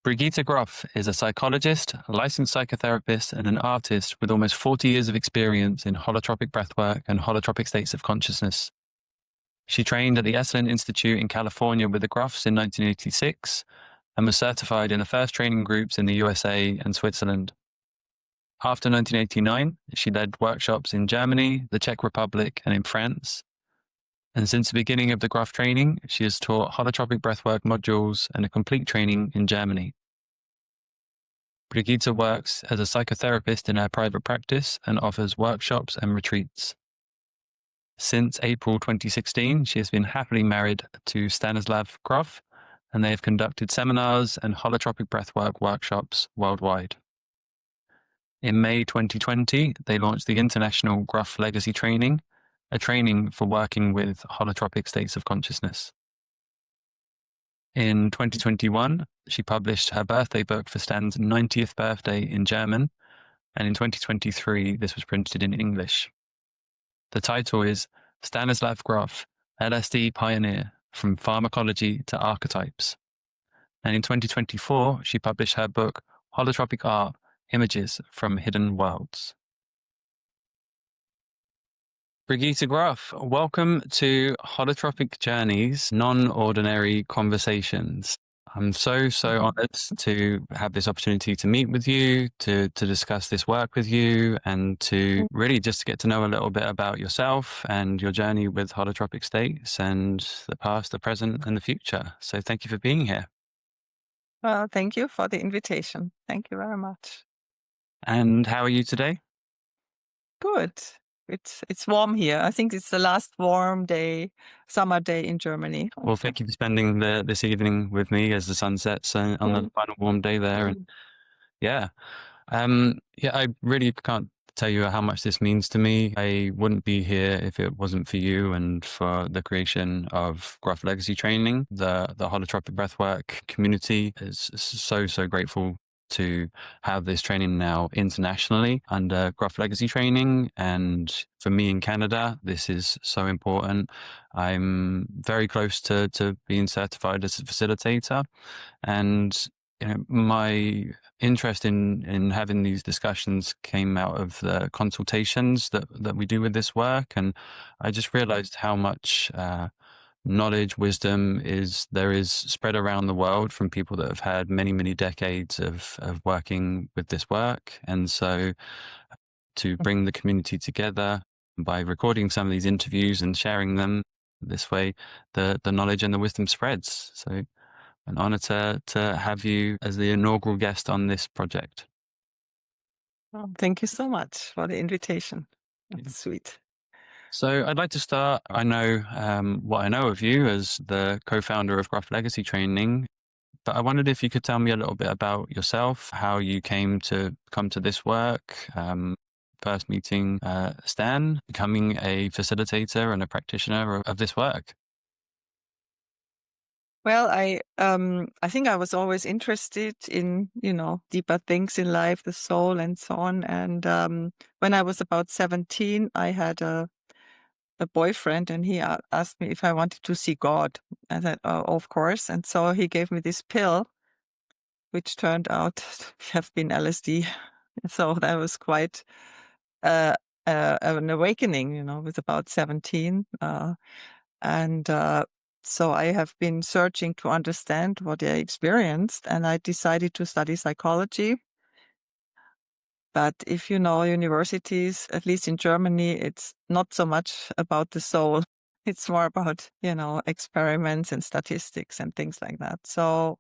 Brigitte Grof is a psychologist, a licensed psychotherapist, and an artist with almost 40 years of experience in holotropic breathwork and holotropic states of consciousness. She trained at the Esalen Institute in California with the Grofs in 1986 and was certified in the first training groups in the USA and Switzerland. After 1989, she led workshops in Germany, the Czech Republic, and in France. And since the beginning of the Grof training, she has taught holotropic breathwork modules and a complete training in Germany. Brigitte works as a psychotherapist in her private practice and offers workshops and retreats. Since April 2016, she has been happily married to Stanislav Grof, and they have conducted seminars and holotropic breathwork workshops worldwide. In May 2020, they launched the International Grof Legacy Training, a training for working with holotropic states of consciousness. In 2021, she published her birthday book for Stan's 90th birthday in German, and in 2023, this was printed in English. The title is Stanislav Grof, LSD Pioneer, From Pharmacology to Archetypes. And in 2024, she published her book, Holotropic Art, Images from Hidden Worlds. Brigitte Grof, welcome to Holotropic Journeys, Non-Ordinary Conversations. I'm so honored to have this opportunity to meet with you, to discuss this work with you, and to really just get to know a little bit about yourself and your journey with holotropic states and the past, the present, and the future. So thank you for being here. Well, thank you for the invitation. Thank you very much. And how are you today? Good. It's warm here. I think it's the last warm day, summer day in Germany. Well, thank you for spending this evening with me as the sun sets on the final warm day there. And I really can't tell you how much this means to me. I wouldn't be here if it wasn't for you and for the creation of Grof Legacy Training. The holotropic breathwork community is so grateful to have this training now internationally under Grof Legacy Training. And for me in Canada, this is so important. I'm very close to being certified as a facilitator, and my interest in having these discussions came out of the consultations that we do with this work. And I just realized how much knowledge, wisdom there is spread around the world from people that have had many decades of working with this work. And so to bring the community together by recording some of these interviews and sharing them this way, the knowledge and the wisdom spreads. So an honor to have you as the inaugural guest on this project. Well, thank you so much for the invitation. That's sweet. So I'd like to start. I know what I know of you as the co-founder of Grof Legacy Training, but I wondered if you could tell me a little bit about yourself, how you come to this work, first meeting Stan, becoming a facilitator and a practitioner of this work. Well, I think I was always interested in, deeper things in life, the soul and so on. And when I was about 17, I had a boyfriend, and he asked me if I wanted to see God. I said, oh, of course. And so he gave me this pill, which turned out to have been LSD. So that was quite an awakening, with about 17. So I have been searching to understand what I experienced, and I decided to study psychology. But if you know universities, at least in Germany, it's not so much about the soul. It's more about, experiments and statistics and things like that. So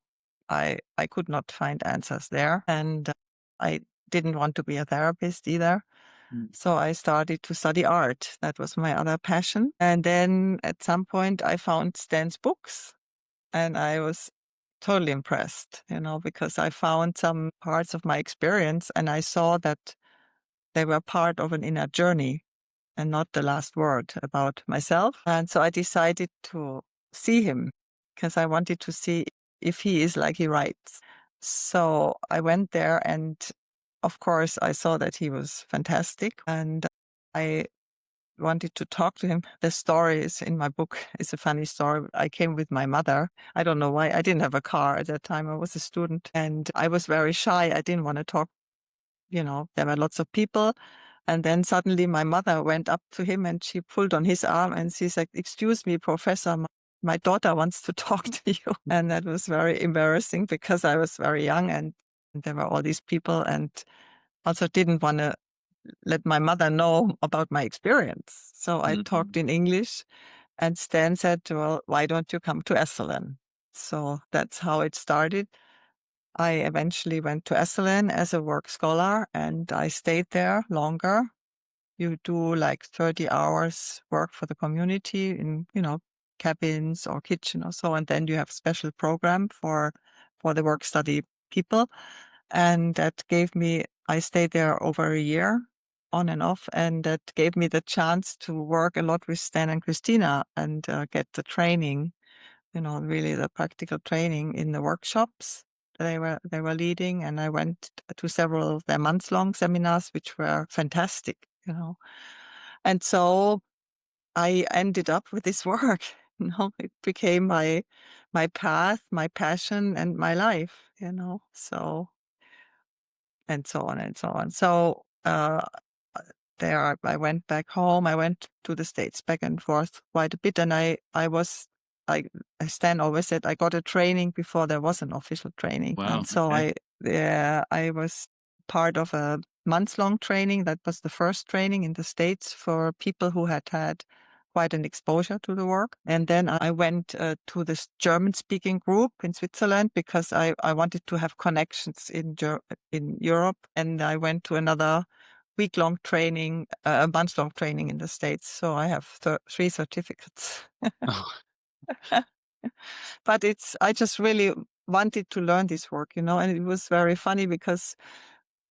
I could not find answers there. And I didn't want to be a therapist either. So I started to study art. That was my other passion. And then at some point I found Stan's books, and I was totally impressed, because I found some parts of my experience, and I saw that they were part of an inner journey and not the last word about myself. And so I decided to see him because I wanted to see if he is like he writes. So I went there, and of course I saw that he was fantastic, and I wanted to talk to him. The story is in my book. It's a funny story. I came with my mother. I don't know why. I didn't have a car at that time. I was a student and I was very shy. I didn't want to talk. There were lots of people. And then suddenly my mother went up to him and she pulled on his arm and she said, "Excuse me, Professor, my daughter wants to talk to you." And that was very embarrassing because I was very young and there were all these people and also didn't want to let my mother know about my experience. So I talked in English and Stan said, "Well, why don't you come to Esalen?" So that's how it started. I eventually went to Esalen as a work scholar and I stayed there longer. You do like 30 hours work for the community in, cabins or kitchen or so. And then you have special program for the work study people. And that I stayed there over a year on and off. And that gave me the chance to work a lot with Stan and Christina and get the training, really the practical training in the workshops that they were leading. And I went to several of their months-long seminars, which were fantastic. And so I ended up with this work. It became my path, my passion, and my life. So and so on and so on. So there I went back home. I went to the States back and forth quite a bit, and I was like Stan always said, I got a training before there was an official training, Wow. and so Okay. I was part of a months-long training. That was the first training in the States for people who had quite an exposure to the work. And then I went to this German-speaking group in Switzerland because I wanted to have connections in Europe. And I went to another week-long training, a month-long training in the States. So I have 3 certificates. Oh, But I just really wanted to learn this work, and it was very funny because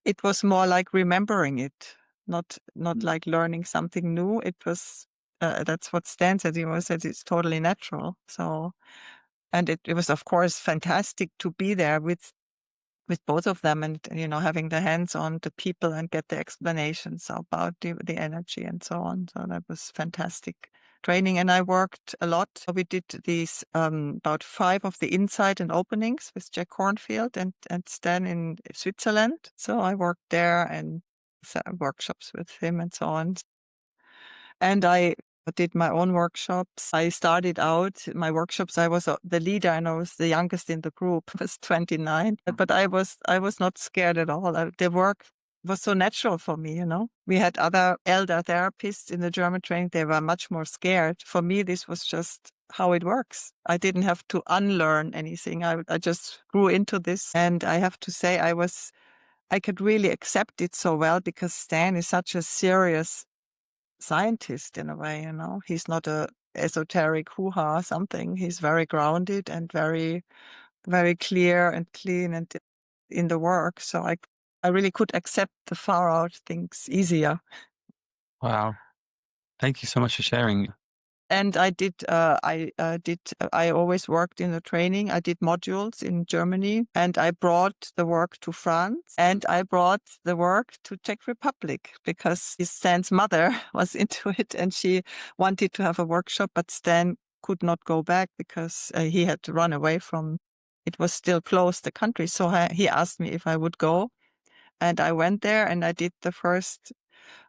it was more like remembering it, not like learning something new. It was that's what Stan said. He always said it's totally natural. So, and it was of course fantastic to be there with both of them and having the hands on the people and get the explanations about the energy and so on. So that was fantastic training. And I worked a lot. We did these about 5 of the insight and openings with Jack Cornfield and Stan in Switzerland. So I worked there and workshops with him and so on. And I did my own workshops. I started out my workshops. I was the leader and I was the youngest in the group. I was 29, but I was not scared at all. The work was so natural for me. We had other elder therapists in the German training. They were much more scared. For me, this was just how it works. I didn't have to unlearn anything. I just grew into this. And I have to say, I could really accept it so well because Stan is such a serious scientist in a way. He's not a esoteric hoo-ha or something. He's very grounded and very, very clear and clean and in the work. So I really could accept the far out things easier. wow. Thank you so much for sharing. And I always worked in the training. I did modules in Germany and I brought the work to France and I brought the work to Czech Republic because Stan's mother was into it and she wanted to have a workshop, but Stan could not go back because he had to run away it was still closed, the country. So he asked me if I would go and I went there and I did the first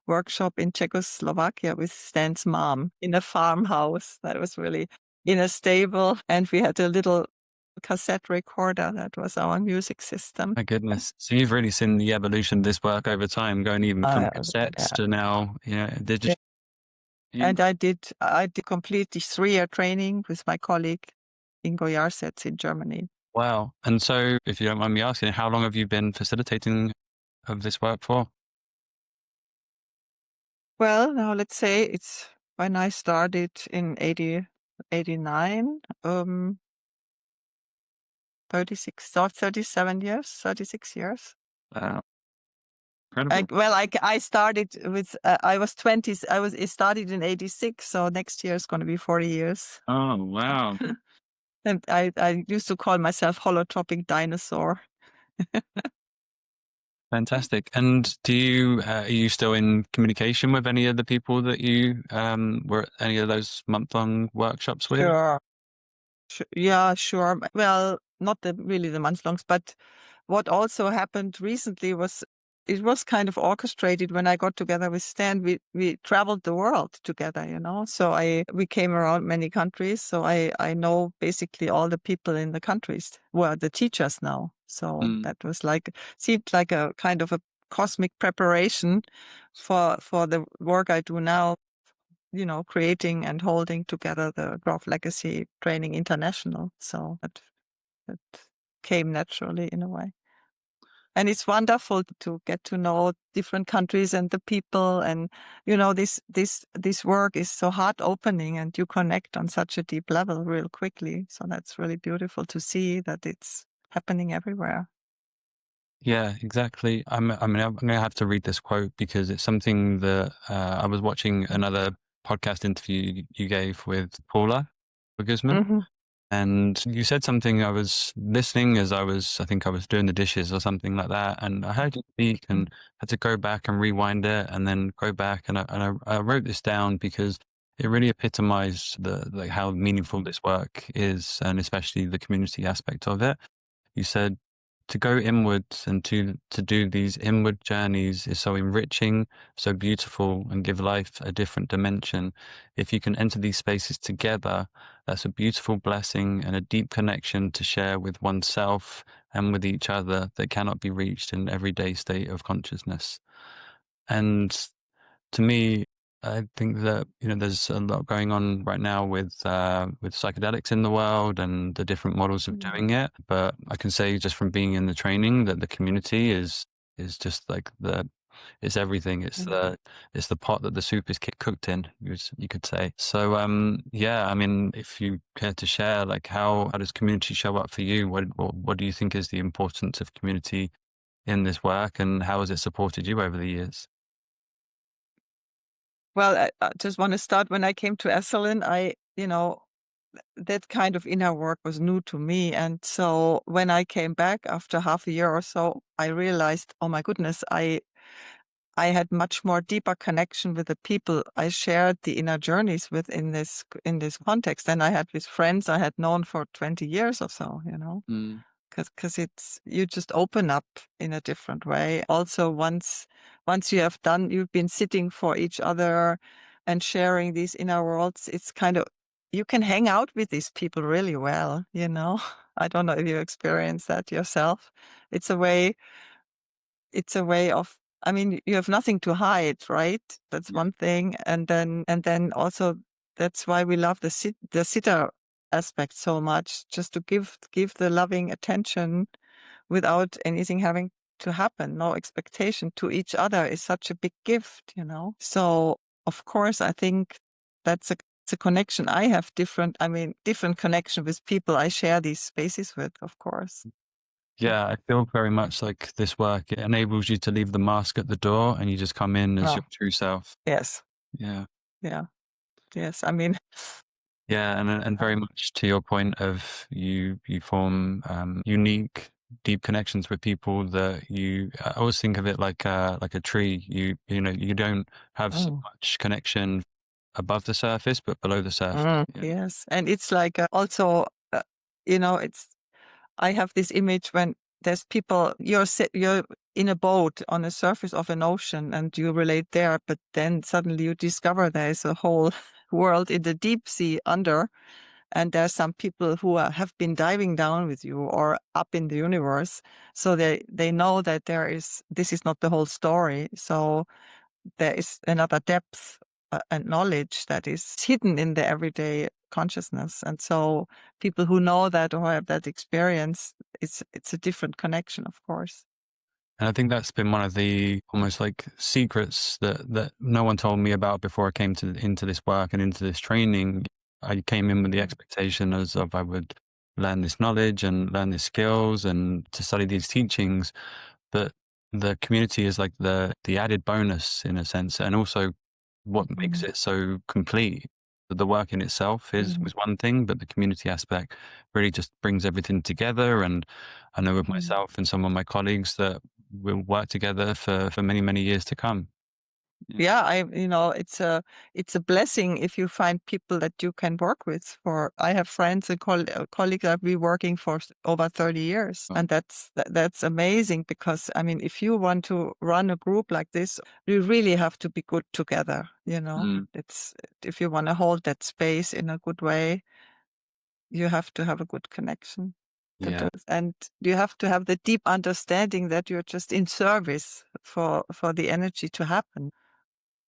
workshop in Czechoslovakia with Stan's mom in a farmhouse that was really in a stable. And we had a little cassette recorder. That was our music system. My goodness. So you've really seen the evolution of this work over time, going even from cassettes to now, digital. Yeah. And I did complete this 3-year training with my colleague Ingo Jarsetz in Germany. Wow. And so, if you don't mind me asking, how long have you been facilitating of this work for? Well, now let's say it's when I started in 89, 37 years, 36 years. Wow. Incredible. I started with, I was 20, it started in 86, so next year is going to be 40 years. Oh, wow. And I used to call myself holotropic dinosaur. Fantastic. And are you still in communication with any of the people that you were at any of those month-long workshops with? Sure. Yeah, sure. Well, not really the month-longs, but what also happened recently was it was kind of orchestrated when I got together with Stan. We traveled the world together, you know. So we came around many countries. So I know basically all the people in the countries who are the teachers now. So Mm. that was like seemed like a kind of a cosmic preparation for the work I do now, you know, creating and holding together the Grof Legacy Training International. So that came naturally in a way. And it's wonderful to get to know different countries and the people. And, you know, this work is so heart opening and you connect on such a deep level real quickly. So that's really beautiful to see that it's happening everywhere. Yeah, exactly. I'm going to have to read this quote because it's something that I was watching another podcast interview you gave with Paula Guzman. Hmm. And you said something, I was listening as I think I was doing the dishes or something like that. And I heard you speak and had to go back and rewind it and then go back. I wrote this down because it really epitomized like how meaningful this work is, and especially the community aspect of it. You said to go inwards and to do these inward journeys is so enriching, so beautiful, and give life a different dimension. If you can enter these spaces together, that's a beautiful blessing and a deep connection to share with oneself and with each other that cannot be reached in everyday state of consciousness. And to me, I think that, there's a lot going on right now with psychedelics in the world and the different models of Mm. doing it. But I can say just from being in the training that the community is just like it's everything. It's the pot that the soup is cooked in, you could say. So yeah, I mean, if you care to share, like how does community show up for you? What do you think is the importance of community in this work, and how has it supported you over the years? Well, I just want to start when I came to Esalen, you know, that kind of inner work was new to me. And so when I came back after half a year or so, I realized, oh my goodness, I had much more deeper connection with the people I shared the inner journeys with in this context than I had with friends I had known for 20 years or so, you know. Mm, Because it's you just open up in a different way. Also, once you've been sitting for each other and sharing these inner worlds, it's kind of you can hang out with these people really well, you know. I don't know if you experience that yourself. It's a way it's a way of I mean, you have nothing to hide, right? That's yeah. one thing. And then also that's why we love the sitter aspect so much, just to give the loving attention without anything having to happen, no expectation to each other is such a big gift, you know? So of course, I think it's a connection. I have different connection with people I share these spaces with, of course. Yeah, I feel very much like this work, it enables you to leave the mask at the door and you just come in as Oh, your true self. yes. Yeah. Yeah. Yes. I mean, Yeah, and uh, very much to your point of you form unique, deep connections with people that I always think of it like a tree. You don't have so mm, much connection above the surface, but below the surface. Yeah. yes. And it's like also, you know, I have this image when there's people, you're in a boat on the surface of an ocean and you relate there, but then suddenly you discover there is a whole world in the deep sea under, and there's some people who have been diving down with you or up in the universe. So they know that this is not the whole story. So there is another depth and knowledge that is hidden in the everyday consciousness. And so people who know that or have that experience, it's a different connection, of course. And I think that's been one of the almost like secrets that no one told me about before I came into this work and into this training. I came in with the Mm. expectation as of I would learn this knowledge and learn these skills and to study these teachings, but the community is like the added bonus in a sense, and also what makes Mhm. it so complete. The work in itself Mhm. was one thing, but the community aspect really just brings everything together. And I know with Mhm. myself and some of my colleagues that we'll work together for many, many years to come. Yeah, it's a blessing if you find people that you can work with. For I have friends and colleagues I've been working for over 30 years, Oh. and that's amazing because I mean, if you want to run a group like this, you really have to be good together. It's if you want to hold that space in a good way, you have to have a good connection. Yeah, And you have to have the deep understanding that you're just in service for the energy to happen.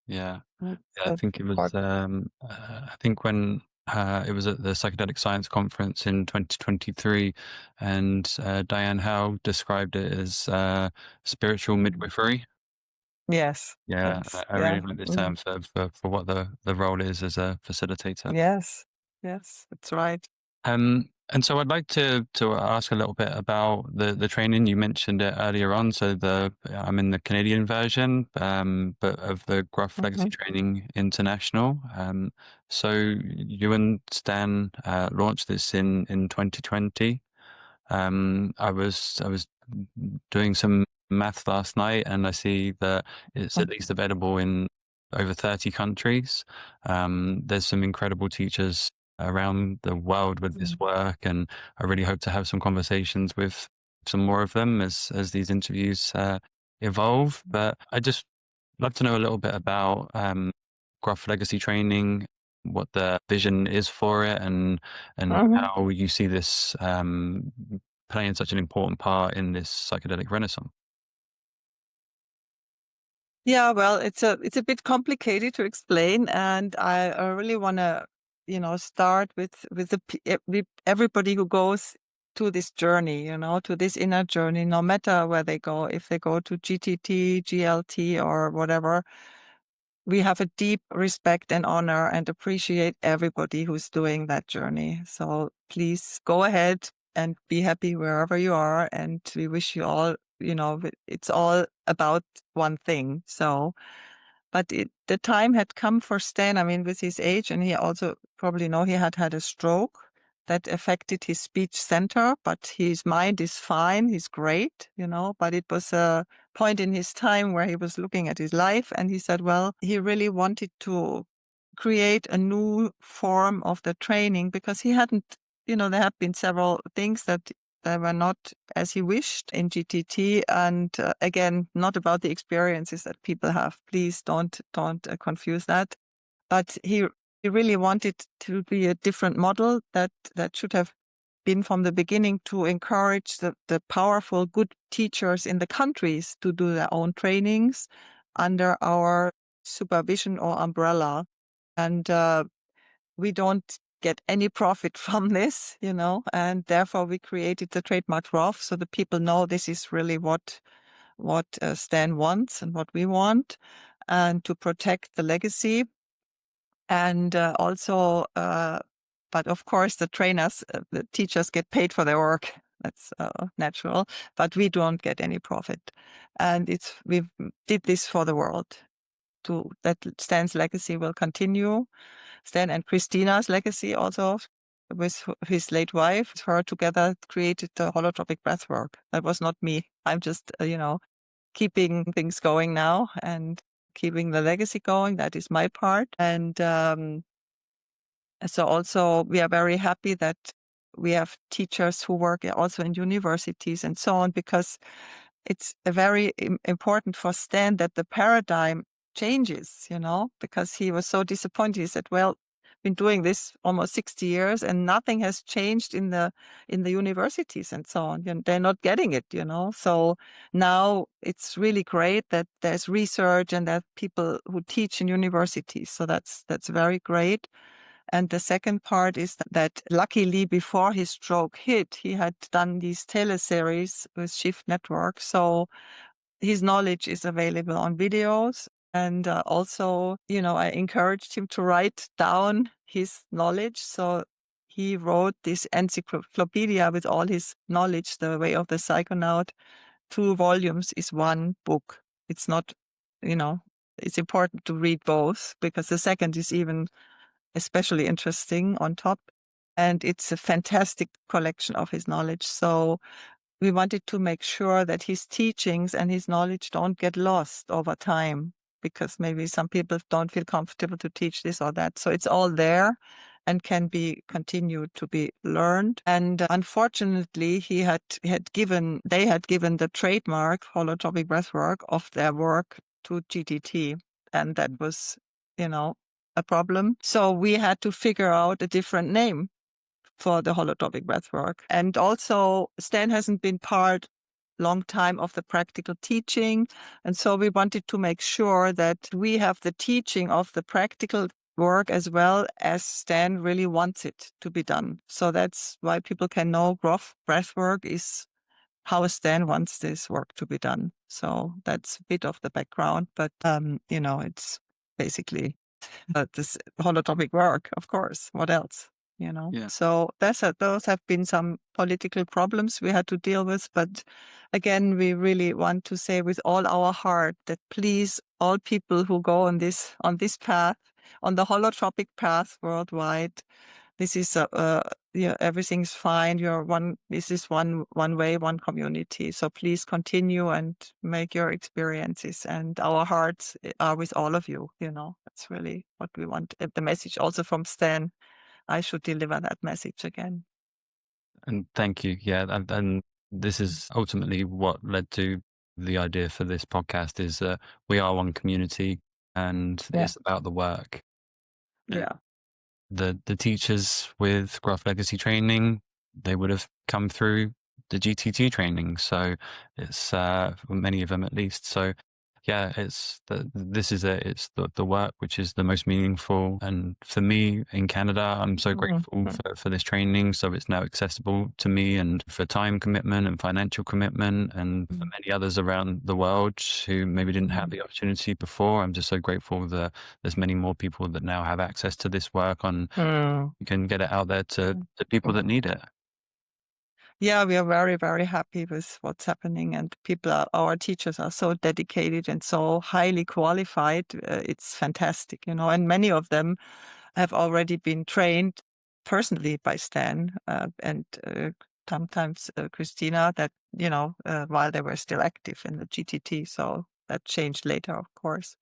yeah. Yeah, I That's think it was. important. I think when it was at the Psychedelic Science Conference in 2023, and Diane Howe described it as spiritual midwifery. Yes, Yeah, that's I yeah. really like this term for what the role is as a facilitator. Yes, yes, that's right. And so I'd like to ask a little bit about the training. You mentioned it earlier on. So I'm in the Canadian version, but of the Gruff Legacy Mhm. Training International. So you and Stan launched this in 2020. I was doing some math last night, and I see that it's at least available in over 30 countries. There's some incredible teachers around the world with this work, and I really hope to have some conversations with some more of them as these interviews evolve. But I just love to know a little bit about Gruff Legacy Training, what the vision is for it, and Mhm. how you see this playing such an important part in this psychedelic renaissance. Yeah, well, it's a bit complicated to explain, and I really want to, start with everybody who goes to this journey, to this inner journey, no matter where they go, if they go to GTT, GLT, or whatever. We have a deep respect and honor and appreciate everybody who's doing that journey. So please go ahead and be happy wherever you are. And we wish you all, it's all about one thing. So, but the time had come for Stan, I mean, with his age, and he also probably know he had a stroke that affected his speech center, but his mind is fine. He's great, but it was a point in his time where he was looking at his life and he said, well, he really wanted to create a new form of the training because he hadn't, there had been several things that were not as he wished in GTT. And again, not about the experiences that people have. Please don't confuse that. But he really wanted to be a different model that should have been from the beginning to encourage the powerful, good teachers in the countries to do their own trainings under our supervision or umbrella. And we don't get any profit from this, and therefore we created the trademark Grof so the people know this is really what Stan wants and what we want, and to protect the legacy. And also, but of course, the trainers, the teachers get paid for their work. That's natural, but we don't get any profit. And we did this for the world. That Stan's legacy will continue. Stan and Christina's legacy also, with his late wife, her together created the holotropic breathwork. That was not me. I'm just, keeping things going now and keeping the legacy going. That is my part. And so also we are very happy that we have teachers who work also in universities and so on, because it's a very important for Stan that the paradigm changes, because he was so disappointed. He said, well, been doing this almost 60 years and nothing has changed in the universities and so on. They're not getting it, So now it's really great that there's research and that people who teach in universities. So that's very great. And the second part is that luckily before his stroke hit, he had done these teleseries with Shift Network. So his knowledge is available on videos. And also, I encouraged him to write down his knowledge. So he wrote this encyclopedia with all his knowledge, The Way of the Psychonaut. 2 volumes is one book. It's not, it's important to read both because the second is even especially interesting on top. And it's a fantastic collection of his knowledge. So we wanted to make sure that his teachings and his knowledge don't get lost over time, because maybe some people don't feel comfortable to teach this or that. So it's all there and can be continued to be learned. And unfortunately, they had given the trademark holotropic breathwork of their work to GTT, and that was, a problem. So we had to figure out a different name for the holotropic breathwork. And also, Stan hasn't been part long time of the practical teaching. And so we wanted to make sure that we have the teaching of the practical work as well as Stan really wants it to be done. So that's why people can know Grof breathwork is how Stan wants this work to be done. So that's a bit of the background, but it's basically this holotropic work, of course. What else? Yeah. So those have been some political problems we had to deal with. But again, we really want to say with all our heart that please, all people who go on this path, on the holotropic path worldwide, this is everything's fine. This is one way, one community. So please continue and make your experiences, and our hearts are with all of you. That's really what we want. The message also from Stan, I should deliver that message again. And thank you. Yeah. And this is ultimately what led to the idea for this podcast is we are one community and Yeah. it's about the work. Yeah. The teachers with Graph Legacy training, they would have come through the GTT training. So it's many of them at least. So yeah, it's the work which is the most meaningful. And for me in Canada, I'm so grateful for this training. So it's now accessible to me, and for time commitment and financial commitment, and for many others around the world who maybe didn't have the opportunity before. I'm just so grateful that there's many more people that now have access to this work you can get it out there to the people that need it. Yeah, we are very, very happy with what's happening, and our teachers are so dedicated and so highly qualified. It's fantastic, and many of them have already been trained personally by Stan and sometimes Christina, that, while they were still active in the GTT. So that changed later, of course.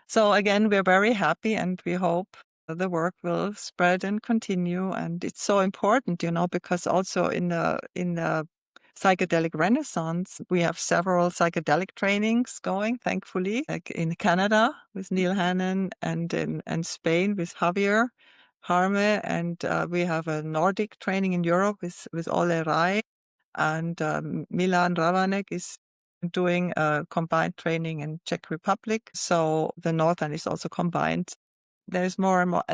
So again, we're very happy, and we hope the work will spread and continue. And it's so important, because also in the psychedelic renaissance, we have several psychedelic trainings going, thankfully, like in Canada with Neil Hannon, and in Spain with Javier Harme, and we have a Nordic training in Europe with Ole Rai, and Milan Ravanek is doing a combined training in Czech Republic. So the Northern is also combined. There's more and more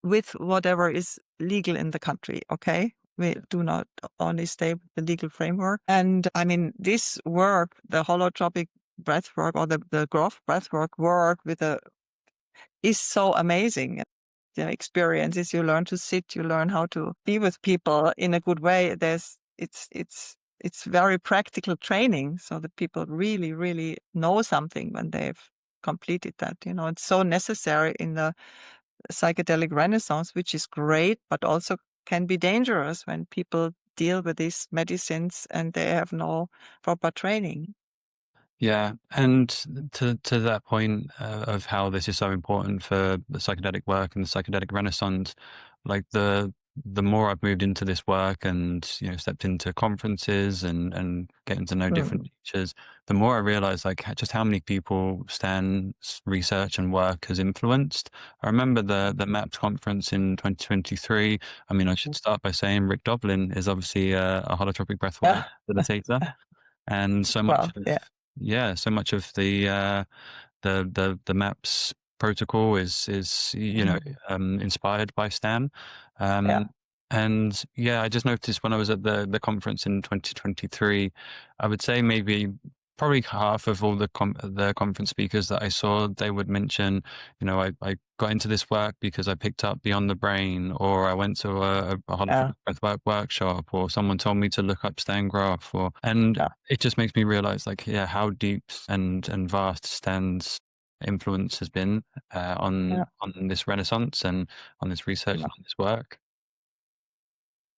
with whatever is legal in the country. Okay. We do not only stay with the legal framework. And I mean, this work, the holotropic breath work, or the Grof breathwork work is so amazing. The experiences, you learn to sit, you learn how to be with people in a good way. It's very practical training, so that people really, really know something when they've completed that. It's so necessary in the psychedelic renaissance, which is great, but also can be dangerous when people deal with these medicines and they have no proper training. Yeah, and to that point of how this is so important for the psychedelic work and the psychedelic renaissance, like the more I've moved into this work and stepped into conferences and getting to know different teachers, the more I realize like just how many people Stan's research and work has influenced. I remember the MAPS conference in 2023. I mean, I should start by saying Rick Doblin is obviously a holotropic breathwork facilitator, and so much Well, yeah. so much of the MAPS protocol is inspired by Stan. Yeah. And yeah, I just noticed when I was at the conference in 2023, I would say probably half of all the conference speakers that I saw, they would mention, I got into this work because I picked up Beyond the Brain, or I went to a holotropic breathwork workshop, or someone told me to look up Stan Grof, and it just makes me realize how deep and vast Stan's influence has been on this renaissance and on this research and on this work.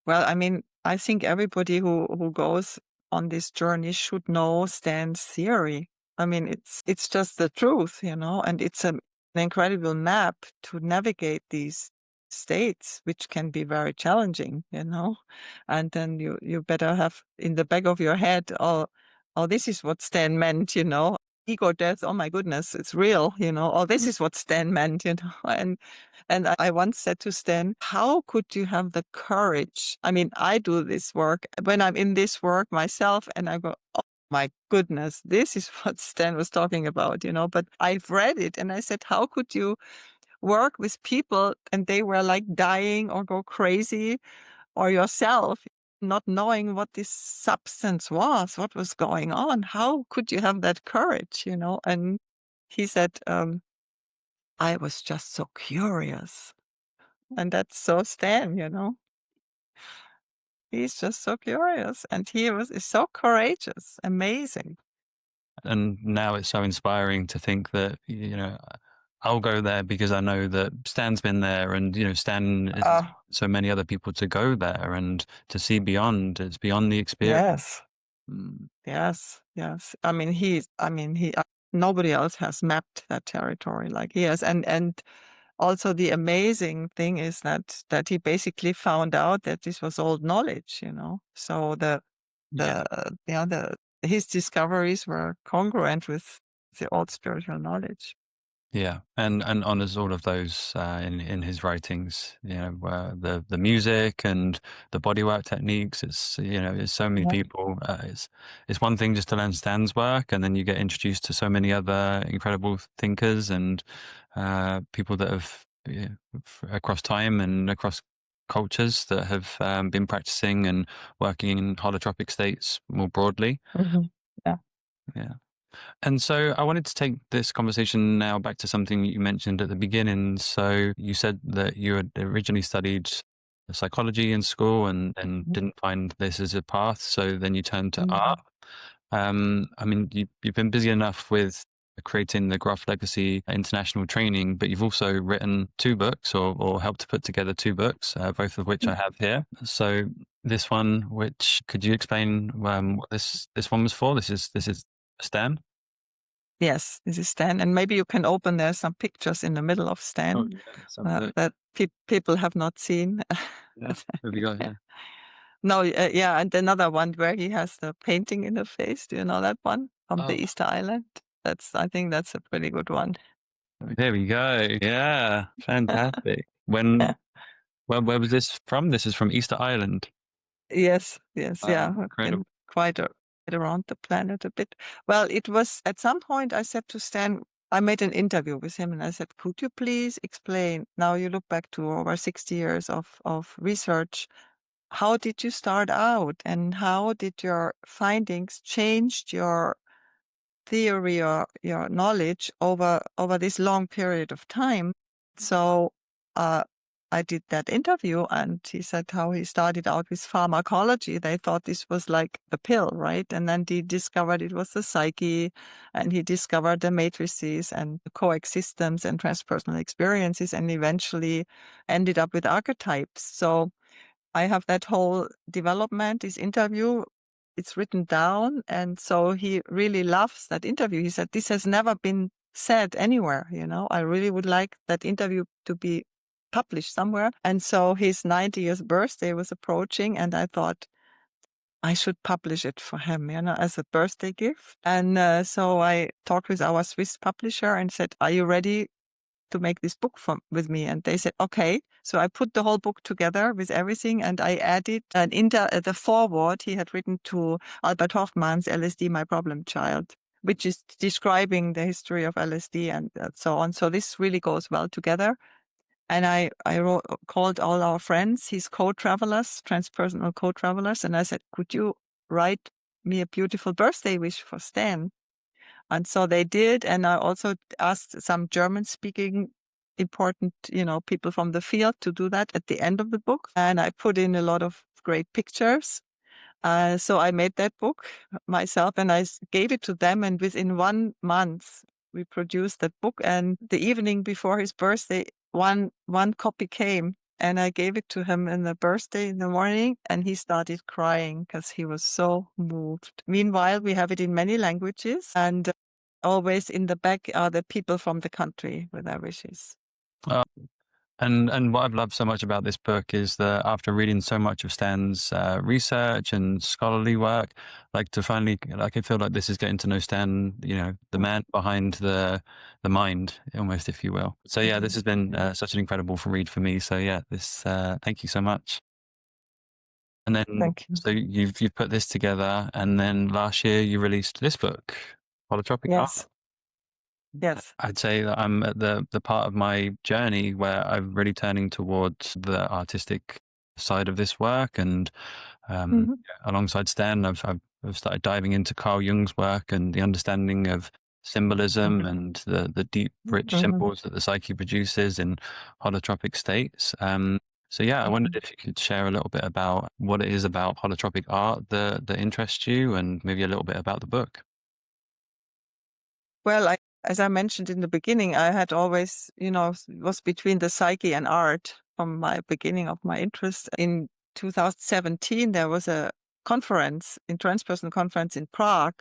Well, I mean, I think everybody who goes on this journey should know Stan's theory. I mean, it's just the truth, and it's an incredible map to navigate these states, which can be very challenging, and then you better have in the back of your head, oh, this is what Stan meant, ego death, oh my goodness, it's real, oh, this is what Stan meant, and I once said to Stan, how could you have the courage? I mean, I do this work when I'm in this work myself, and I go, oh my goodness, this is what Stan was talking about, but I've read it and I said, how could you work with people and they were like dying or go crazy, or yourself not knowing what this substance was, what was going on? How could you have that courage, And he said, I was just so curious. And that's so Stan, He's just so curious, and is so courageous, amazing. And now it's so inspiring to think that, I'll go there because I know that Stan's been there, and, Stan is so many other people to go there and to see beyond. It's beyond the experience. Yes. Mm. Yes. I mean, nobody else has mapped that territory like he has. And also the amazing thing is that he basically found out that this was old knowledge, So his discoveries were congruent with the old spiritual knowledge. Yeah, and honors all of those in his writings. The music and the bodywork techniques. It's so many people. It's one thing just to learn Stan's work, and then you get introduced to so many other incredible thinkers and people that have across time and across cultures that have been practicing and working in holotropic states more broadly. Mm-hmm. Yeah. Yeah. And so I wanted to take this conversation now back to something you mentioned at the beginning. So you said that you had originally studied psychology in school and didn't find this as a path. So then you turned to art. I mean, you've been busy enough with creating the Grof Legacy International Training, but you've also written 2 books or helped to put together 2 books, both of which I have here. So this one, which could you explain what this one was for? This is Stan? Yes, this is Stan. And maybe you can open there some pictures in the middle of Stan that people have not seen. Yeah, what have you got here? No, yeah, and another one where he has the painting in the face. Do you know that one from the Easter Island? I think that's a pretty good one. There we go. Yeah, fantastic. Where was this from? This is from Easter Island. Yes, yeah. Incredible. Quite around the planet a bit. Well, it was at some point I said to Stan, I made an interview with him and I said, could you please explain, now you look back to over 60 years of research, how did you start out and how did your findings change your theory or your knowledge over this long period of time? So I did that interview and he said how he started out with pharmacology. They thought this was like a pill, right? And then he discovered it was the psyche, and he discovered the matrices and the coexistence and transpersonal experiences, and eventually ended up with archetypes. So I have that whole development, this interview, it's written down. And so he really loves that interview. He said, this has never been said anywhere. I really would like that interview to be published somewhere. And so his 90th birthday was approaching, and I thought I should publish it for him, as a birthday gift. And so I talked with our Swiss publisher and said, are you ready to make this book with me? And they said, okay. So I put the whole book together with everything, and I added the foreword he had written to Albert Hoffman's LSD, My Problem Child, which is describing the history of LSD and so on. So this really goes well together. And I called all our friends, his co-travelers, transpersonal co-travelers, and I said, could you write me a beautiful birthday wish for Stan? And so they did. And I also asked some German-speaking important, people from the field to do that at the end of the book. And I put in a lot of great pictures. So I made that book myself and I gave it to them. And within 1 month, we produced that book. And the evening before his birthday, one copy came. and I gave it to him in the birthday in the morning, and he started crying because he was so moved. Meanwhile, we have it in many languages, and always in the back are the people from the country with their wishes. And what I've loved so much about this book is that after reading so much of Stan's research and scholarly work, like to finally, like I feel like this is getting to know Stan, you know, the man behind the mind, almost, if you will. So yeah, this has been such an incredible read for me. So yeah, this thank you so much. And then Thank you. so you've put this together, and then last year you released this book, Holotropic Art. Yes. Yes. I'd say that I'm at the part of my journey where I'm really turning towards the artistic side of this work, and alongside Stan, I've started diving into Carl Jung's work and the understanding of symbolism and the deep, rich symbols that the psyche produces in holotropic states. So yeah, I wondered if you could share a little bit about what it is about holotropic art that interests you, and maybe a little bit about the book. Well, as I mentioned in the beginning, I had always, was between the psyche and art from my beginning of my interest. In 2017, there was a transpersonal conference in Prague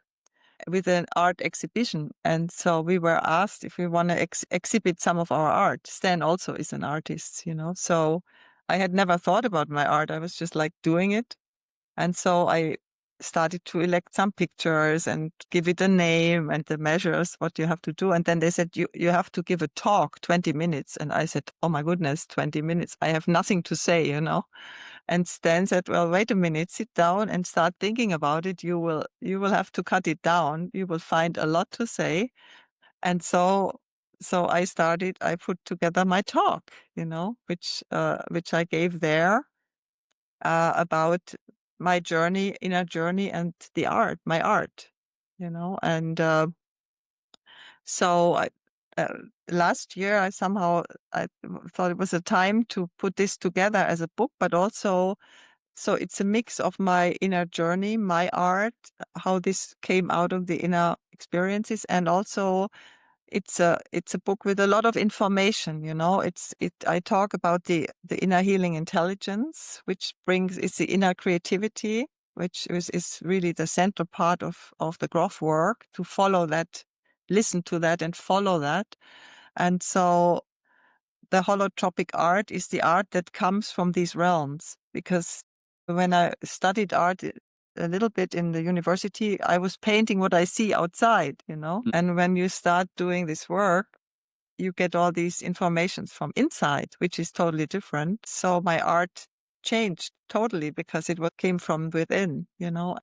with an art exhibition. And so we were asked if we want to exhibit some of our art. Stan also is an artist, so I had never thought about my art. I was just like doing it. And so I started to elect some pictures and give it a name and the measures, what you have to do. And then they said, you have to give a talk, 20 minutes. And I said, oh my goodness, 20 minutes. I have nothing to say, And Stan said, well, wait a minute, sit down and start thinking about it. You will have to cut it down. You will find a lot to say. And so I put together my talk, which I gave there about my inner journey, and my art, and so last year I thought it was a time to put this together as a book, but also so it's a mix of my inner journey, my art, how this came out of the inner experiences, and also it's a book with a lot of information. I talk about the inner healing intelligence, which it's the inner creativity, which is really the central part of the Grof work, to follow that, listen to that, and follow that. And so the holotropic art is the art that comes from these realms, because when I studied art a little bit in the university, I was painting what I see outside, and when you start doing this work, you get all these informations from inside, which is totally different. So my art changed totally because it came from within,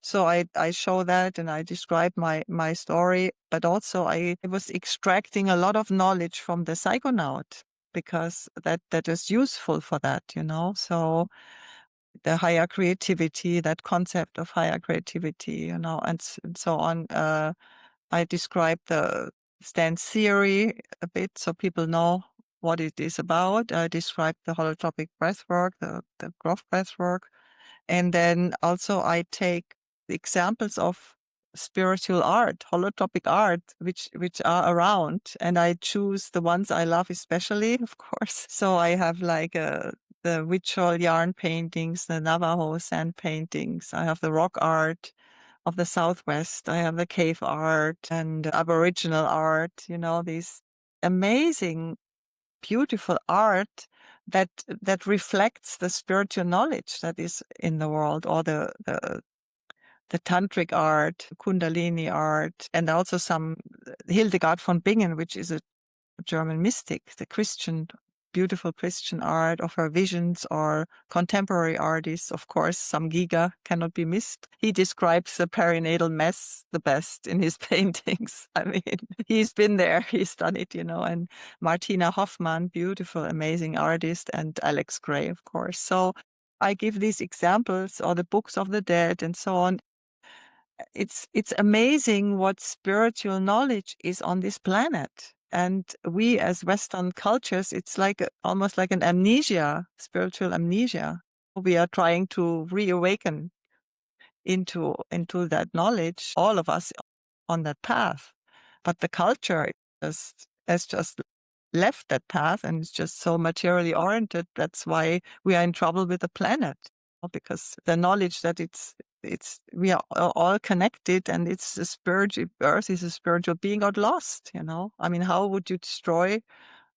So I show that, and I describe my story, but also I was extracting a lot of knowledge from the psychonaut, because that is useful for that, So the higher creativity, that concept of higher creativity, and so on. I describe the Stan's theory a bit so people know what it is about. I describe the holotropic breathwork, the Grof breathwork. And then also I take the examples of spiritual art, holotropic art, which are around, and I choose the ones I love especially, of course. So I have like the ritual yarn paintings, the Navajo sand paintings. I have the rock art of the Southwest. I have the cave art and Aboriginal art, these amazing, beautiful art that reflects the spiritual knowledge that is in the world, or the tantric art, Kundalini art, and also some Hildegard von Bingen, which is a German mystic, the beautiful Christian art of her visions, or contemporary artists, of course, some Giga cannot be missed. He describes the perinatal mess the best in his paintings. I mean, he's been there, he's done it, and Martina Hoffmann, beautiful, amazing artist, and Alex Gray, of course. So I give these examples, or the books of the dead and so on. It's amazing what spiritual knowledge is on this planet. And we as Western cultures, it's almost like an amnesia, spiritual amnesia. We are trying to reawaken into that knowledge, all of us on that path. But the culture has just left that path and it's just so materially oriented. That's why we are in trouble with the planet, because the knowledge that we are all connected and it's a spiritual, Earth is a spiritual being, got lost, I mean, how would you destroy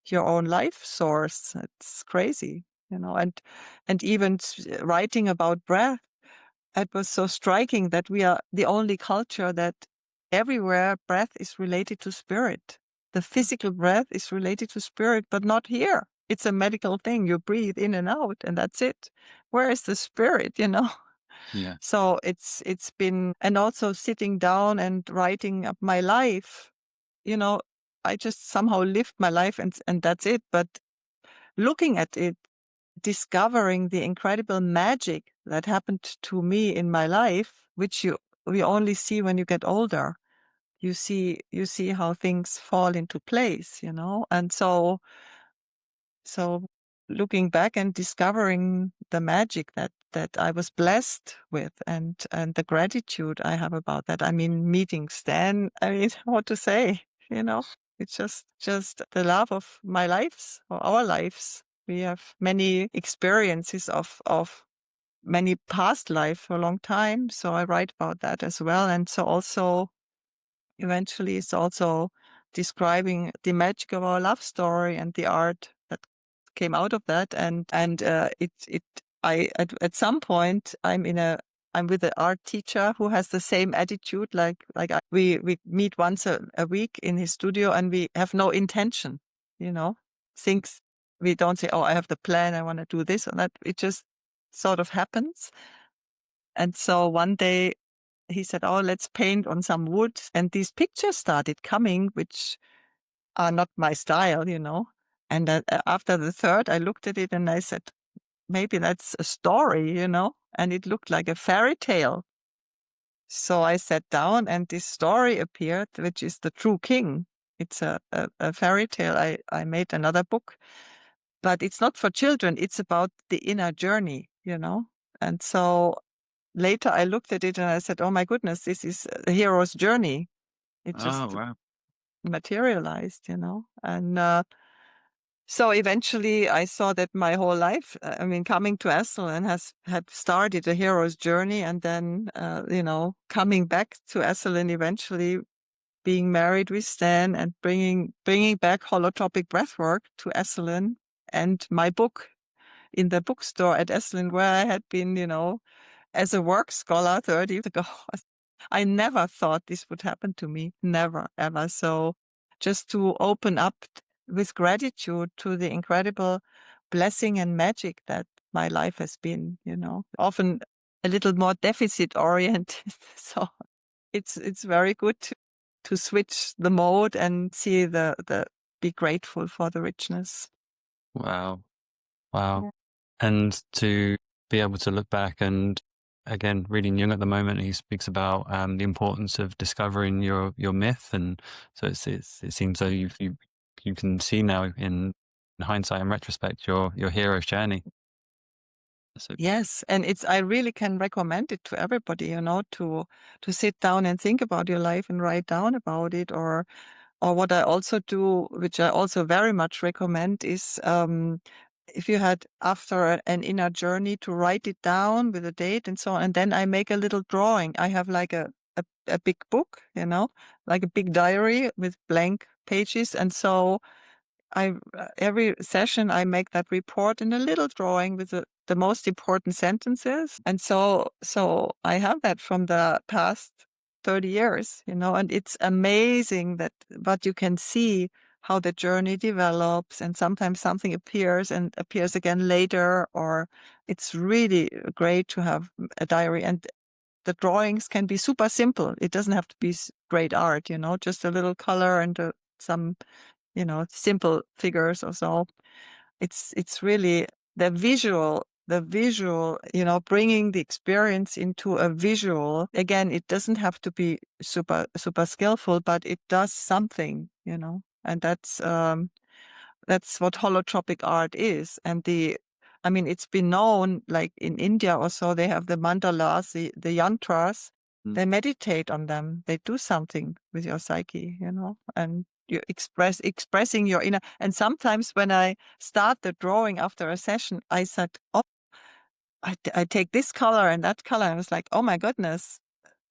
your own life source? It's crazy, and even writing about breath, it was so striking that we are the only culture that everywhere breath is related to spirit. The physical breath is related to spirit, but not here. It's a medical thing. You breathe in and out, and that's it. Where is the spirit, Yeah. So it's been, and also sitting down and writing up my life, I just somehow lived my life and that's it. But looking at it, discovering the incredible magic that happened to me in my life, which we only see when you get older. You see how things fall into place, and so looking back and discovering the magic that I was blessed with, and the gratitude I have about that. I mean, meeting Stan, I mean, what to say, it's just the love of my lives, or our lives. We have many experiences of many past life for a long time. So I write about that as well. And so also eventually it's also describing the magic of our love story and the art that came out of that. And at some point I'm with an art teacher who has the same attitude. We meet once a week in his studio, and we have no intention, things. We don't say, oh, I have the plan, I want to do this or that. It just sort of happens. And so one day he said, oh, let's paint on some wood. And these pictures started coming, which are not my style, And after the third, I looked at it and I said, maybe that's a story, And it looked like a fairy tale. So I sat down and this story appeared, which is The True King. It's a fairy tale. I made another book, but it's not for children. It's about the inner journey, And so later I looked at it and I said, oh my goodness, this is a hero's journey. It just Oh, wow. materialized, And so eventually I saw that my whole life, I mean, coming to Esalen had started a hero's journey, and then, coming back to Esalen, eventually being married with Stan and bringing back holotropic breathwork to Esalen, and my book in the bookstore at Esalen, where I had been, as a work scholar 30 years ago. I never thought this would happen to me. Never, ever. So just to open up with gratitude to the incredible blessing and magic that my life has been, often a little more deficit oriented. So it's very good to switch the mode and see be grateful for the richness. Wow. Wow. Yeah. And to be able to look back, and again, reading Jung at the moment, he speaks about the importance of discovering your myth. And so it seems so you can see now in hindsight and retrospect your hero's journey. So Yes, and I really can recommend it to everybody, to sit down and think about your life and write down about it. Or what I also do, which I also very much recommend, is if you had after an inner journey, to write it down with a date and so on. And then I make a little drawing. I have like a big book, like a big diary with blank pages. And so every session I make that report in a little drawing with the most important sentences. And so I have that from the past 30 years, and it's amazing but you can see how the journey develops, and sometimes something appears and appears again later, or it's really great to have a diary. And the drawings can be super simple. It doesn't have to be great art, just a little color and some simple figures or so. It's really the visual, bringing the experience into a visual. Again, it doesn't have to be super, super skillful, but it does something, and that's what holotropic art is. And it's been known, like in India or so, they have the mandalas, the yantras, they meditate on them. They do something with your psyche, and you expressing your inner. And sometimes when I start the drawing after a session, I said, oh, I take this color and that color. I was like, oh my goodness,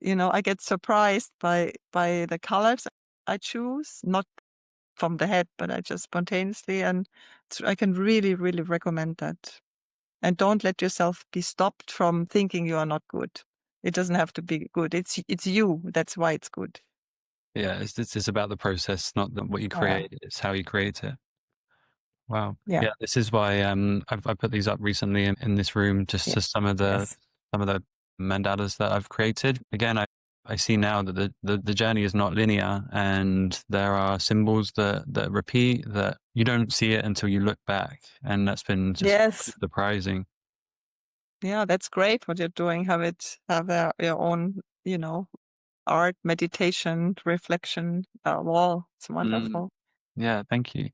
I get surprised by the colors I choose, not from the head, but I just spontaneously. And I can really, really recommend that. And don't let yourself be stopped from thinking you are not good. It doesn't have to be good. It's you. That's why it's good. Yeah, it's about the process, not what you Yeah. create. It's how you create it. Wow. Yeah. Yeah, this is why I put these up recently in this room, just Yeah. to some of the Yes. mandalas that I've created. Again, I see now that the journey is not linear, and there are symbols that repeat, that you don't see it until you look back, and that's been just Yes. surprising. Yeah, that's great what you're doing. Have your own, art, meditation, reflection wall. It's Mm, wonderful. yeah, thank you.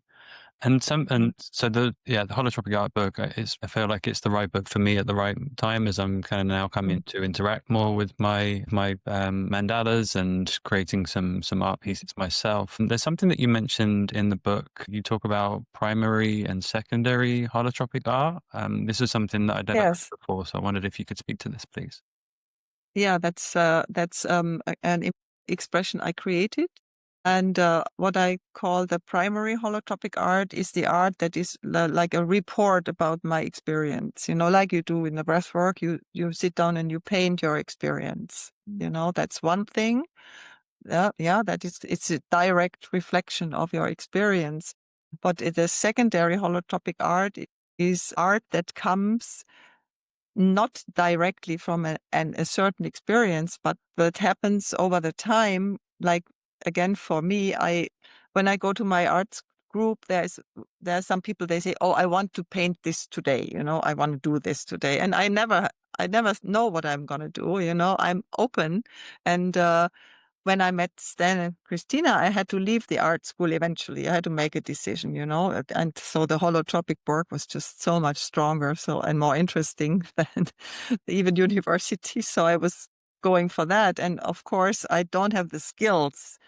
And so the holotropic art book is, I feel like it's the right book for me at the right time, as I'm kind of now coming Mm. to interact more with my mandalas and creating some art pieces myself. And there's something that you mentioned in the book. You talk about primary and secondary holotropic art. This is something that I'd never heard Yes. before, so I wondered if you could speak to this, please. Yeah, that's an expression I created. And what I call the primary holotropic art is the art that is like a report about my experience. Like you do in the breathwork, you sit down and you paint your experience. That's one thing. Yeah, it's a direct reflection of your experience. But the secondary holotropic art is art that comes not directly from a certain experience, but happens over the time. Like again, for me, when I go to my arts group, there are some people, they say, "Oh, I want to paint this today. I want to do this today," and I never know what I'm gonna do. I'm open, and when I met Stan and Christina, I had to leave the art school eventually. I had to make a decision, and so the holotropic work was just so much stronger, and more interesting than even university. So I was going for that. And of course, I don't have the skills,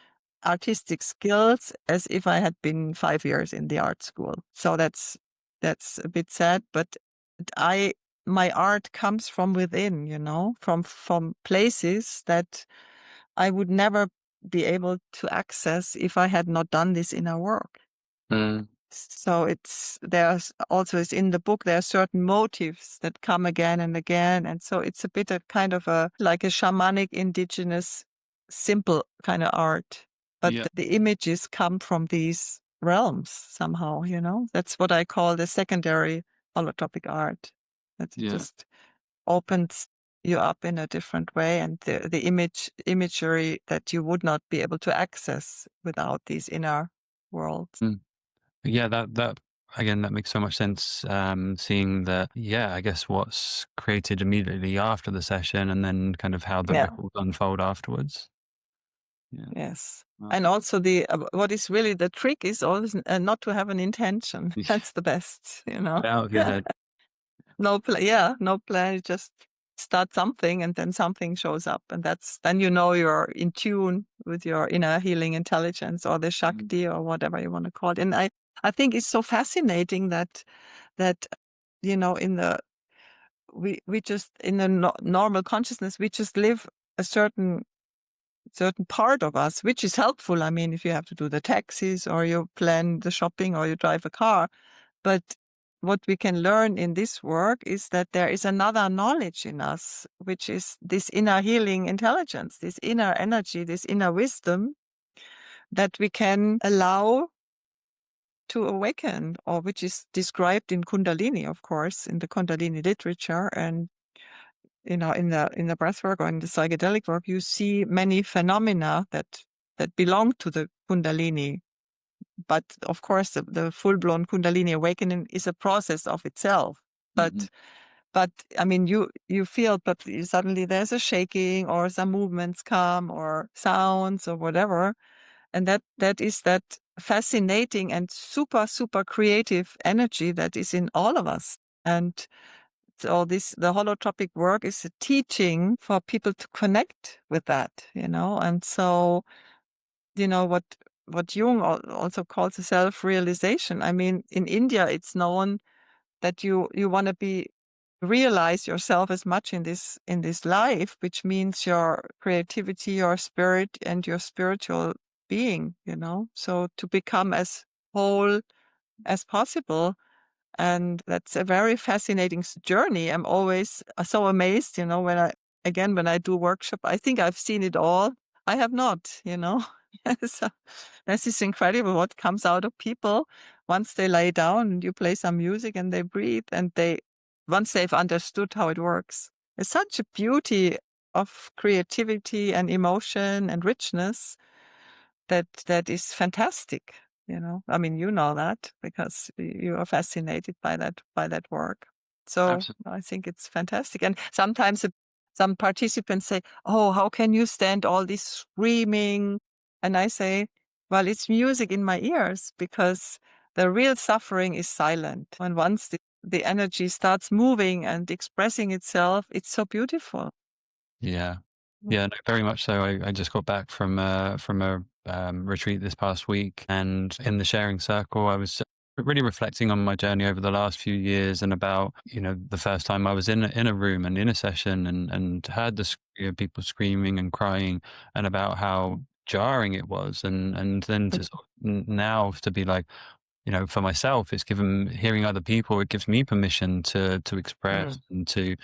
artistic skills, as if I had been 5 years in the art school. So that's a bit sad, but I my art comes from within, from places that I would never be able to access if I had not done this inner work. Mm, So it's in the book, there are certain motives that come again and again. And so it's a bit of kind of like a shamanic, indigenous, simple kind of art. But yeah, the images come from these realms somehow, That's what I call the secondary holotropic art. That yeah. just opens you up in a different way, and the imagery that you would not be able to access without these inner worlds. Mm. Yeah, that again, that makes so much sense. Seeing that, yeah, I guess what's created immediately after the session, and then kind of how the Yeah. ripples unfold afterwards. Yeah. Yes. Wow. And also what is really the trick is always not to have an intention. That's the best, Get out of your head. No plan. Yeah, no plan. You just start something and then something shows up. And then you're in tune with your inner healing intelligence or the Mm. Shakti or whatever you want to call it. And I think it's so fascinating that, in we just, in the normal consciousness, we just live a certain part of us, which is helpful. I mean, if you have to do the taxis or you plan the shopping or you drive a car, but what we can learn in this work is that there is another knowledge in us, which is this inner healing intelligence, this inner energy, this inner wisdom that we can allow to awaken, or which is described in Kundalini, of course, in the Kundalini literature. And in the breathwork or in the psychedelic work, you see many phenomena that belong to the Kundalini. But of course, the full-blown Kundalini awakening is a process of itself. Mhm. But I mean, you feel, but suddenly there's a shaking or some movements come or sounds or whatever, and that is that fascinating and super super creative energy that is in all of us. And so the holotropic work is a teaching for people to connect with that, and so what what Jung also calls a self-realization. I mean, in India, it's known that you want to realize yourself as much in this life, which means your creativity, your spirit, and your spiritual being. So to become as whole as possible. And that's a very fascinating journey. I'm always so amazed, when I do workshop. I think I've seen it all. I have not. So this is incredible what comes out of people once they lay down and you play some music and they breathe, and once they've understood how it works. It's such a beauty of creativity and emotion and richness that is fantastic. I mean, you know that because you are fascinated by that work. So Absolutely. I think it's fantastic. And sometimes some participants say, "Oh, how can you stand all this screaming?" And I say, "Well, it's music in my ears because the real suffering is silent. And once the energy starts moving and expressing itself, it's so beautiful." Yeah. Mm. Yeah, no, very much so. I just got back from a retreat this past week, and in the sharing circle, I was really reflecting on my journey over the last few years, and about the first time I was in a room and in a session, and heard people screaming and crying, and about how jarring it was, and then to now to be like, for myself, it's hearing other people, it gives me permission to express, Mm. and to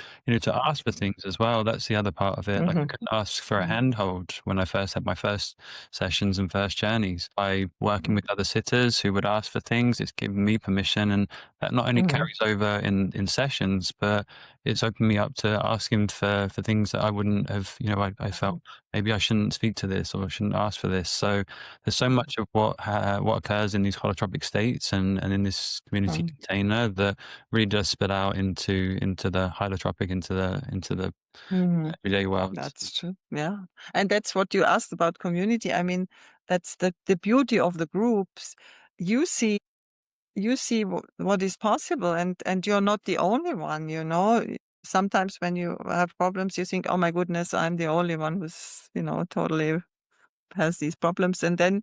ask for things as well. That's the other part of it. Like, I Mhm. couldn't ask for a Mhm. handhold when I first had my first sessions and first journeys. By working with other sitters who would ask for things, it's given me permission, and that not only Mhm. carries over in sessions, but it's opened me up to asking for things that I wouldn't have. I felt maybe I shouldn't speak to this, or I shouldn't ask for this. So there's so much of what occurs in these holotropic states, and in this community Mhm. container, that really does spill out into the holotropic, into the Mhm. everyday world. That's true. Yeah. And that's what you asked about community. I mean, that's the beauty of the groups. You see, what is possible, and you're not the only one. Sometimes when you have problems, you think, "Oh my goodness, I'm the only one who's, totally has these problems." And then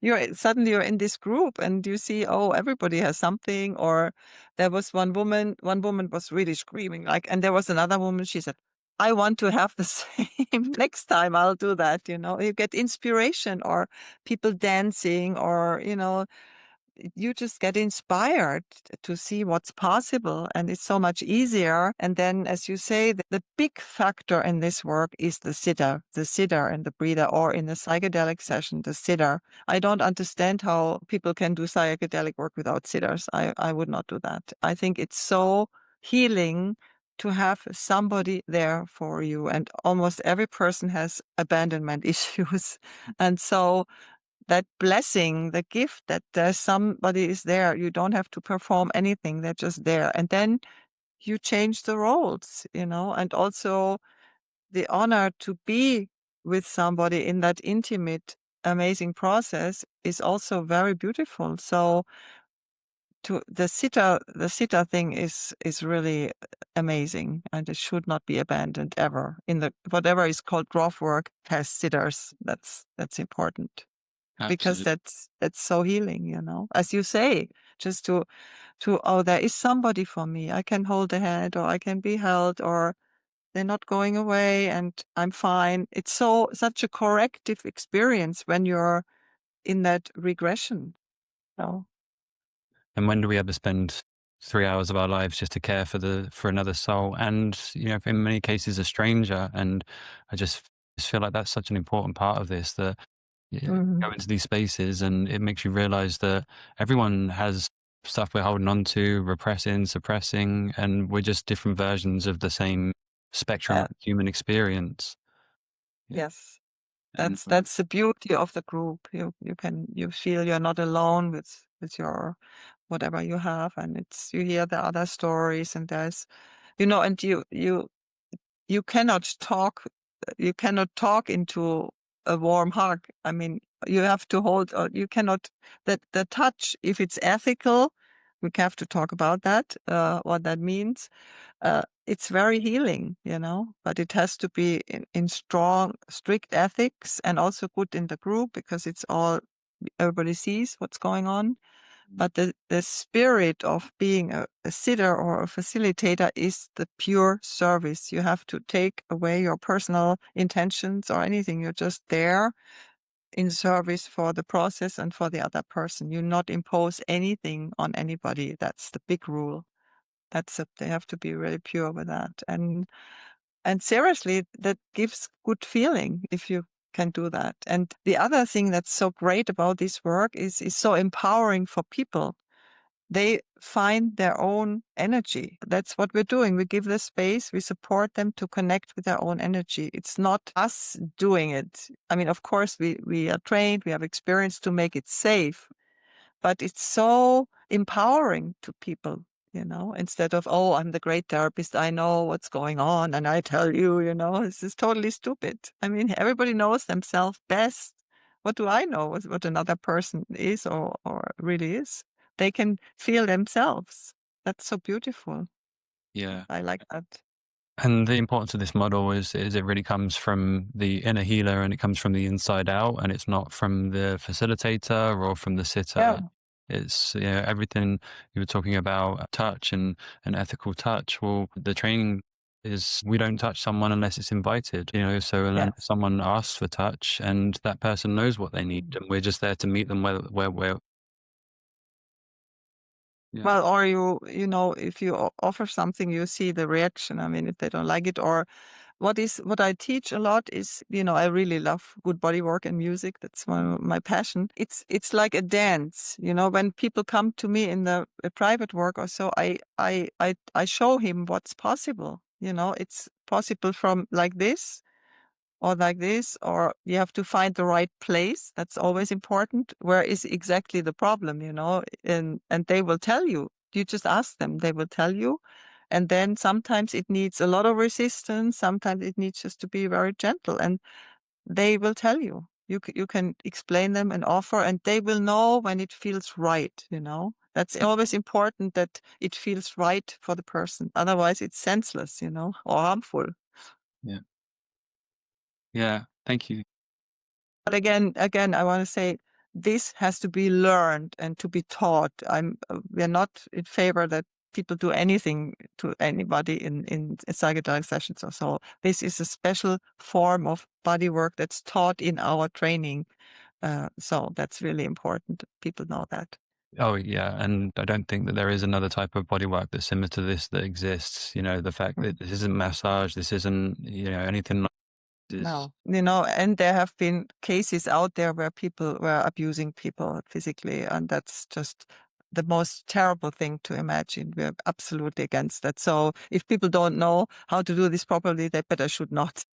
you're in this group and you see, oh, everybody has something. Or there was one woman was really screaming, like, and there was another woman, she said, "I want to have the same. Next time I'll do that." You get inspiration, or people dancing, or you just get inspired to see what's possible, and it's so much easier. And then, as you say, the big factor in this work is the sitter and the breather, or in a psychedelic session, the sitter. I don't understand how people can do psychedelic work without sitters. I would not do that. I think it's so healing to have somebody there for you, and almost every person has abandonment issues. And so that blessing, the gift that there's somebody is there. You don't have to perform anything. They're just there. And then you change the roles, and also the honor to be with somebody in that intimate, amazing process is also very beautiful. So to the sitter thing is really amazing, and it should not be abandoned ever. In the whatever is called Grof work has sitters. That's important, because Absolutely. that's so healing. As you say, just oh, there is somebody for me. I can hold the hand, or I can be held, or they're not going away, and I'm fine. It's such a corrective experience when you're in that regression. So, And when do we ever spend 3 hours of our lives just to care for another soul, and in many cases a stranger? And I just feel like that's such an important part of this, that mhm, go into these spaces, and it makes you realize that everyone has stuff we're holding on to, repressing, suppressing, and we're just different versions of the same spectrum uh, of human experience. Yeah. yes. And That's the beauty of the group. You feel you're not alone with your whatever you have, and you hear the other stories, and and you cannot talk into a warm hug. I mean, you have to hold, or you cannot, that the touch, if it's ethical, we have to talk about that, what that means. It's very healing, but it has to be in strong, strict ethics, and also good in the group, because it's all everybody sees what's going on. But the spirit of being a sitter or a facilitator is the pure service. You have to take away your personal intentions or anything. You're just there in service for the process and for the other person. You not impose anything on anybody. That's the big rule. They have to be really pure with that. And seriously, that gives good feeling if you can do that. And the other thing that's so great about this work is so empowering for people. They find their own energy. That's what we're doing. We give the space, we support them to connect with their own energy. It's not us doing it. I mean, of course, we are trained, we have experience to make it safe, but it's so empowering to people, instead of, oh, I'm the great therapist, I know what's going on, and I tell you, this is totally stupid. I mean, everybody knows themselves best. What do I know what another person is or really is? They can feel themselves. That's so beautiful. Yeah. I like that. And the importance of this model is it really comes from the inner healer and it comes from the inside out, and it's not from the facilitator or from the sitter. Yeah. It's everything you were talking about, touch and ethical touch. Well, the training is we don't touch someone unless it's invited. So Yes. someone asks for touch and that person knows what they need, and we're just there to meet them where we're. Yeah. Well, or if you offer something, you see the reaction. I mean, if they don't like it, or what I teach a lot is, I really love good body work and music. That's my passion. It's like a dance. When people come to me in the private work or so, I show him what's possible. It's possible from like this or like this, or you have to find the right place. That's always important. Where is exactly the problem, and they will tell you. You just ask them, they will tell you. And then sometimes it needs a lot of resistance. Sometimes it needs just to be very gentle, and they will tell you. You can explain them and offer, and they will know when it feels right, That's always important, that it feels right for the person. Otherwise it's senseless, or harmful. Yeah. Yeah. Thank you. But again, I want to say this has to be learned and to be taught. We're not in favor that people do anything to anybody in psychedelic sessions or so. This is a special form of body work that's taught in our training. So that's really important. People know that. Oh yeah, and I don't think that there is another type of bodywork that's similar to this that exists. The fact that this isn't massage, this isn't anything like this. No, and there have been cases out there where people were abusing people physically, and that's just the most terrible thing to imagine. We're absolutely against that. So if people don't know how to do this properly, they better should not.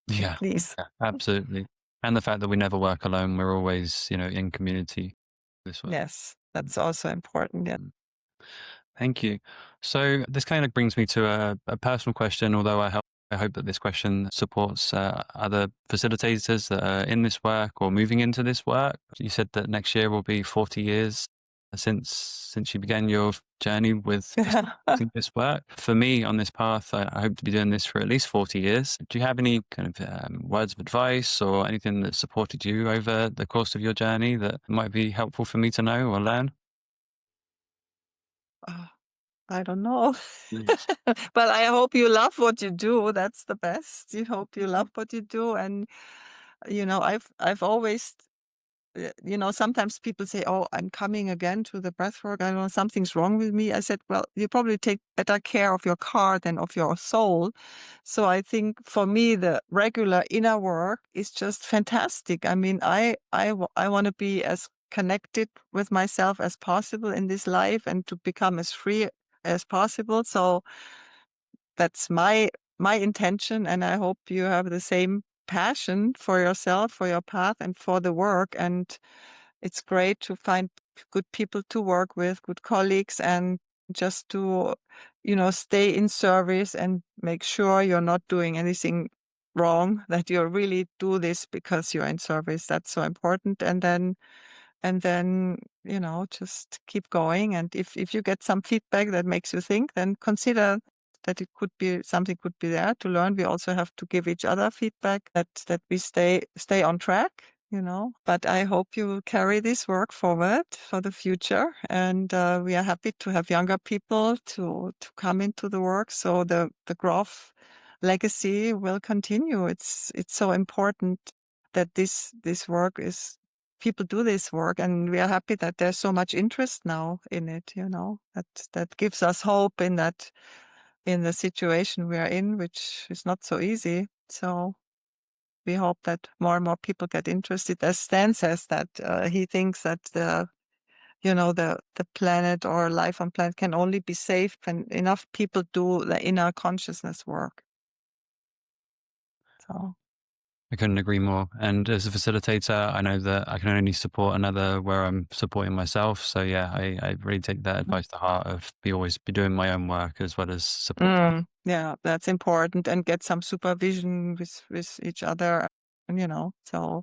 Yeah, Please. yeah, absolutely. And the fact that we never work alone, we're always in community. This way. Yes, that's also important. Yeah. Thank you. So this kind of brings me to a personal question, although I hope that this question supports other facilitators that are in this work or moving into this work. You said that next year will be 40 years since you began your journey with facilitating this work. For me on this path, I hope to be doing this for at least 40 years. Do you have any kind of words of advice or anything that supported you over the course of your journey that might be helpful for me to know or learn? I don't know. But I hope you love what you do. That's the best. You hope you love what you do. And, I've always, sometimes people say, oh, I'm coming again to the breathwork. I don't know, something's wrong with me. I said, well, you probably take better care of your car than of your soul. So I think for me, the regular inner work is just fantastic. I mean, I want to be as connected with myself as possible in this life and to become as free as possible. So that's my intention, and I hope you have the same passion for yourself, for your path, and for the work. And it's great to find good people to work with, good colleagues, and just to, stay in service and make sure you're not doing anything wrong, that you really do this because you're in service. That's so important. And then, just keep going. And if you get some feedback that makes you think, then consider that it could be something could be there to learn. We also have to give each other feedback that we stay on track, But I hope you carry this work forward for the future. And we are happy to have younger people to come into the work. So the Grof legacy will continue. It's so important that this work is people do this work, and we are happy that there's so much interest now in it. That gives us hope in the situation we are in, which is not so easy. So we hope that more and more people get interested. As Stan says, that he thinks that the planet or life on planet can only be saved when enough people do the inner consciousness work. So I couldn't agree more. And as a facilitator, I know that I can only support another where I'm supporting myself. So yeah, I really take that advice to heart of always be doing my own work as well as support. yeah, that's important, and get some supervision with each other, so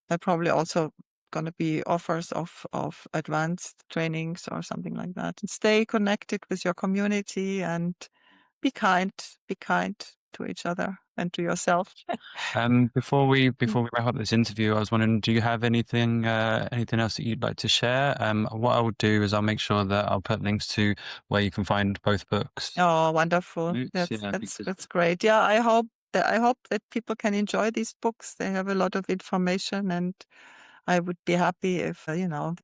there probably also going to be offers of advanced trainings or something like that. And stay connected with your community and be kind to each other and to yourself. Before we wrap up this interview, I was wondering, do you have anything else that you'd like to share? What I will do is I'll make sure that I'll put links to where you can find both books. Oh, wonderful! Notes, That's great. Yeah, I hope that people can enjoy these books. They have a lot of information, and I would be happy if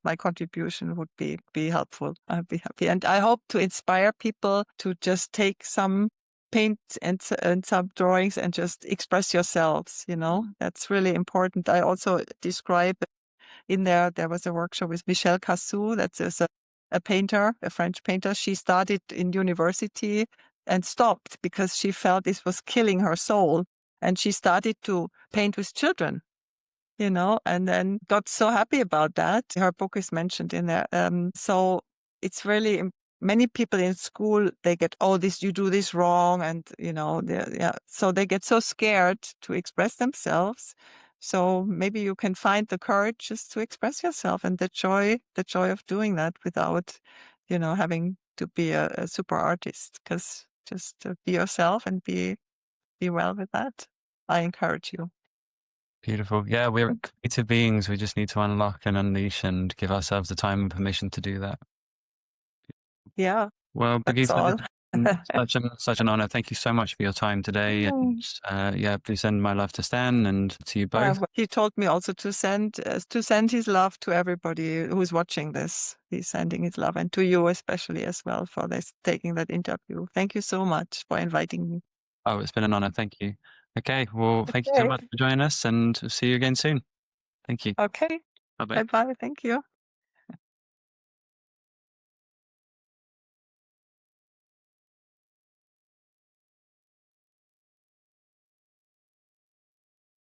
my contribution would be helpful. I'd be happy, and I hope to inspire people to just take some paint and some drawings and just express yourselves. That's really important. I also describe in there was a workshop with Michel Cassou. That is a painter, a French painter. She started in university and stopped because she felt this was killing her soul, and she started to paint with children. And then got so happy about that. Her book is mentioned in there. So it's really many people in school, they get, oh, you do this wrong. And, so they get so scared to express themselves. So maybe you can find the courage just to express yourself, and the joy of doing that without, having to be a super artist. Because just be yourself and be well with that. I encourage you. Beautiful. Yeah, we're creative beings. We just need to unlock and unleash and give ourselves the time and permission to do that. Yeah. Well, That's all. such an honor. Thank you so much for your time today. And yeah, please send my love to Stan and to you both. He told me also to send his love to everybody who's watching this. He's sending his love, and to you especially as well, for taking that interview. Thank you so much for inviting me. Oh, it's been an honor. Thank you. Okay. Well, thank you so much for joining us, and see you again soon. Thank you. Okay. Bye-bye. Bye-bye. Thank you.